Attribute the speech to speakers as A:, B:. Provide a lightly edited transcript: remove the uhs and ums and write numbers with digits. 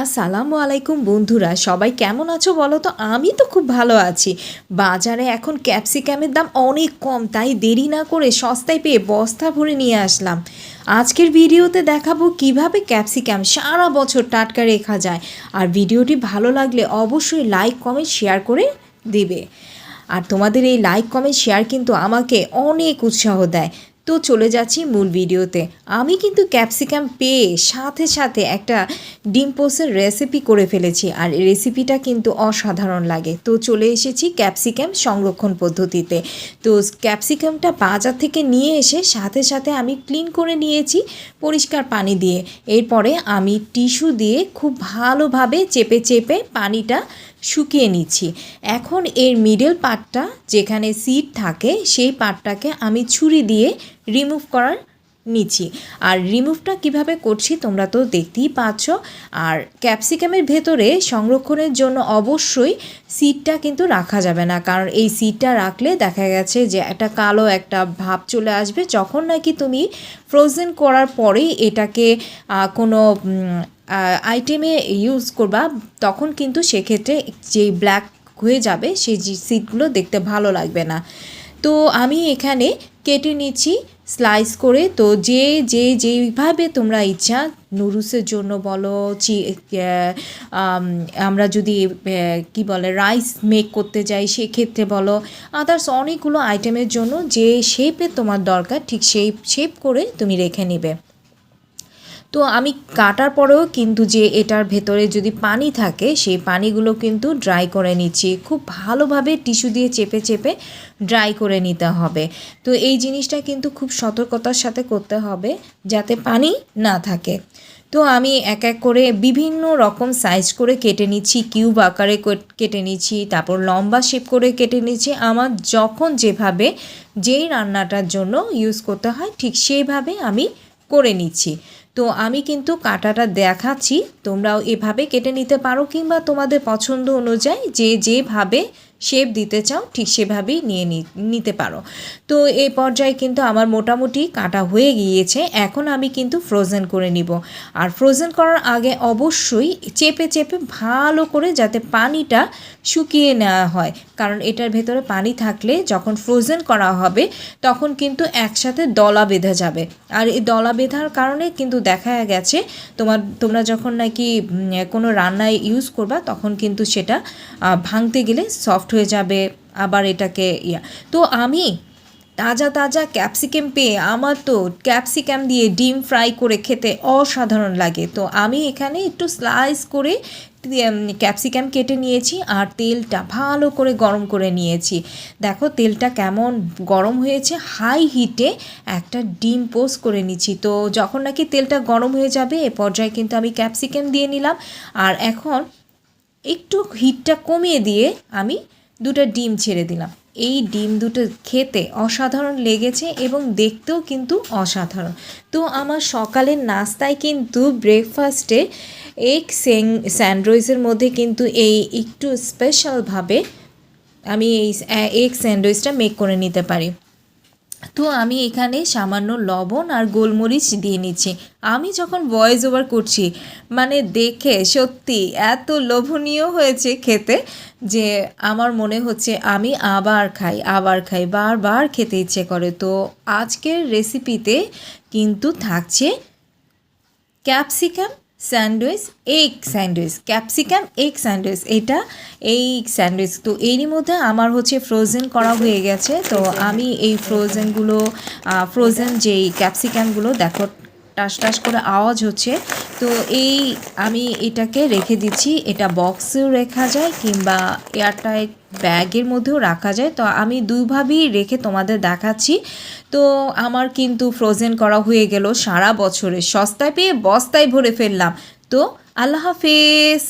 A: আসসালামু আলাইকুম বন্ধুরা, সবাই কেমন আছো বলো তো? আমি তো খুব ভালো আছি। বাজারে এখন ক্যাপসিকামের দাম অনেক কম, তাই দেরি না করে সস্তায় পেয়ে বস্তা ভরে নিয়ে আসলাম। আজকের ভিডিওতে দেখাবো কিভাবে ক্যাপসিকাম সারা বছর টাটকা রেখা যায়। আর ভিডিওটি ভালো লাগলে অবশ্যই লাইক কমেন্ট শেয়ার করে দেবে। আর তোমাদের এই লাইক কমেন্ট শেয়ার কিন্তু আমাকে অনেক উৎসাহ দেয়। তো চলে যাচ্ছি মূল ভিডিওতে। আমি কিন্তু ক্যাপসিকাম পেয়ে সাথে সাথে একটা ডিম পোস্টের রেসিপি করে ফেলেছি, আর এই রেসিপিটা কিন্তু অসাধারণ লাগে। তো চলে এসেছি ক্যাপসিকাম সংরক্ষণ পদ্ধতিতে। তো ক্যাপসিকামটা বাজার থেকে নিয়ে এসে সাথে সাথে আমি ক্লিন করে নিয়েছি পরিষ্কার পানি দিয়ে। এরপরে আমি টিস্যু দিয়ে খুব ভালোভাবে চেপে চেপে পানিটা শুকিয়ে নিচ্ছি। এখন এর মিডল পার্টটা যেখানে সিড থাকে সেই পার্টটাকে আমি ছুরি দিয়ে রিমুভ করার নিচ্ছি। আর রিমুভটা কিভাবে করছি তোমরা তো দেখতেই পাচ্ছ। আর ক্যাপসিকামের ভেতরে সংরক্ষণের জন্য অবশ্যই সিডটা কিন্তু রাখা যাবে না, কারণ এই সিডটা রাখলে দেখা গেছে যে একটা কালো একটা ভাব চলে আসবে। যখন নাকি তুমি ফ্রোজেন করার পরেই এটাকে কোনো আইটেমে ইউজ করবা, তখন কিন্তু সেক্ষেত্রে যেই ব্ল্যাক হয়ে যাবে সেই সিডগুলো দেখতে ভালো লাগবে না। তো আমি এখানে কেটে নিচ্ছি স্লাইস করে। তো যেইভাবে তোমরা ইচ্ছা, নুডলসের জন্য বলো, আমরা যদি কি বলে রাইস মেক করতে যাই সেক্ষেত্রে বলো, আদার্স অনেকগুলো আইটেমের জন্য যে শেপে তোমার দরকার ঠিক সেই শেপ করে তুমি রেখে নেবে। তো আমি কাটার পরেও কিন্তু যে এটার ভেতরে যদি পানি থাকে সেই পানিগুলো কিন্তু ড্রাই করে নিচ্ছি। খুব ভালোভাবে টিস্যু দিয়ে চেপে চেপে ড্রাই করে নিতে হবে। তো এই জিনিসটা কিন্তু খুব সতর্কতার সাথে করতে হবে যাতে পানি না থাকে। তো আমি এক এক করে বিভিন্ন রকম সাইজ করে কেটে নিচ্ছি, কিউব আকারে কেটে নিচ্ছি, তারপর লম্বা শেপ করে কেটে নিচ্ছি। আমার যখন যেভাবে যেই রান্নাটার জন্য ইউজ করতে হয় ঠিক সেইভাবে আমি করে নিচ্ছি। তো আমি কিন্তু কাটাটা দেখাচ্ছি, তোমরাও এভাবে কেটে নিতে পারো, কিংবা তোমাদের পছন্দ অনুযায়ী যেভাবে শেপ দিতে চাও ঠিক সেভাবেই নিতে পারো। তো এই পর্যায়ে কিন্তু আমার মোটামুটি কাটা হয়ে গিয়েছে। এখন আমি কিন্তু ফ্রোজেন করে নিব। আর ফ্রোজেন করার আগে অবশ্যই চেপে চেপে ভালো করে যাতে পানিটা শুকিয়ে নেওয়া হয়, কারণ এটার ভেতরে পানি থাকলে যখন ফ্রোজেন করা হবে তখন কিন্তু একসাথে দলা বেঁধে যাবে। আর এই দলা বেঁধার কারণে কিন্তু দেখা গেছে তোমরা যখন নাকি কোনো রান্নায় ইউজ করবা তখন কিন্তু সেটা ভাঙতে গেলে সফট হয়ে যাবে। আবার এটাকে তো আমি তাজা তাজা ক্যাপসিকাম পেয়ে আমার তো ক্যাপসিকাম দিয়ে ডিম ফ্রাই করে খেতে অসাধারণ লাগে। তো আমি এখানে একটু স্লাইস করে ক্যাপসিকাম কেটে নিয়েছি আর তেলটা ভালো করে গরম করে নিয়েছি। দেখো তেলটা কেমন গরম হয়েছে। হাই হিটে একটা ডিম পোস্ট করে নিচ্ছি। তো যখন নাকি তেলটা গরম হয়ে যাবে এ পর্যায়ে কিন্তু আমি ক্যাপসিকাম দিয়ে নিলাম। আর এখন একটু হিটটা কমিয়ে দিয়ে আমি দুটো ডিম ছেড়ে দিলাম। এই ডিম দুটো খেতে অসাধারণ লেগেছে এবং দেখতেও কিন্তু অসাধারণ। তো আমার সকালের নাস্তায় কিন্তু ব্রেকফাস্টে এগ স্যান্ডউইচের মধ্যে কিন্তু এই একটু স্পেশালভাবে আমি এই এগ স্যান্ডউইচটা মেক করে নিতে পারি। তো আমি এখানে সামান্য লবণ আর গোলমরিচ দিয়ে নিচ্ছি। আমি যখন ভয়েস ওভার করছি মানে দেখে সত্যি এত লোভনীয় হয়েছে খেতে যে আমার মনে হচ্ছে আমি আবার খাই, বারবার খেতে ইচ্ছে করে। তো আজকের রেসিপিতে কিন্তু থাকছে capsicum sandwich, capsicum egg sandwich, এই স্যান্ডউইচ। তো এরই মধ্যে আমার হচ্ছে ফ্রোজেন করা হয়ে গেছে। তো আমি এই ফ্রোজেন যেই ক্যাপসিকামগুলো দেখো টাস টাস করে আওয়াজ হচ্ছে। তো আমি এটাকে রেখে দিচ্ছি। এটা বক্সেও রাখা যায় কিংবা এয়ারটাইট ব্যাগের মধ্যেও রাখা যায়। তো আমি দুইভাবেই রেখে তোমাদের দেখাচ্ছি। তো আমার কিন্তু ফ্রোজেন করা হয়ে গেল সারা বছরে, সস্তায় পেয়ে বস্তায় ভরে ফেললাম। তো আল্লাহ হাফেজ।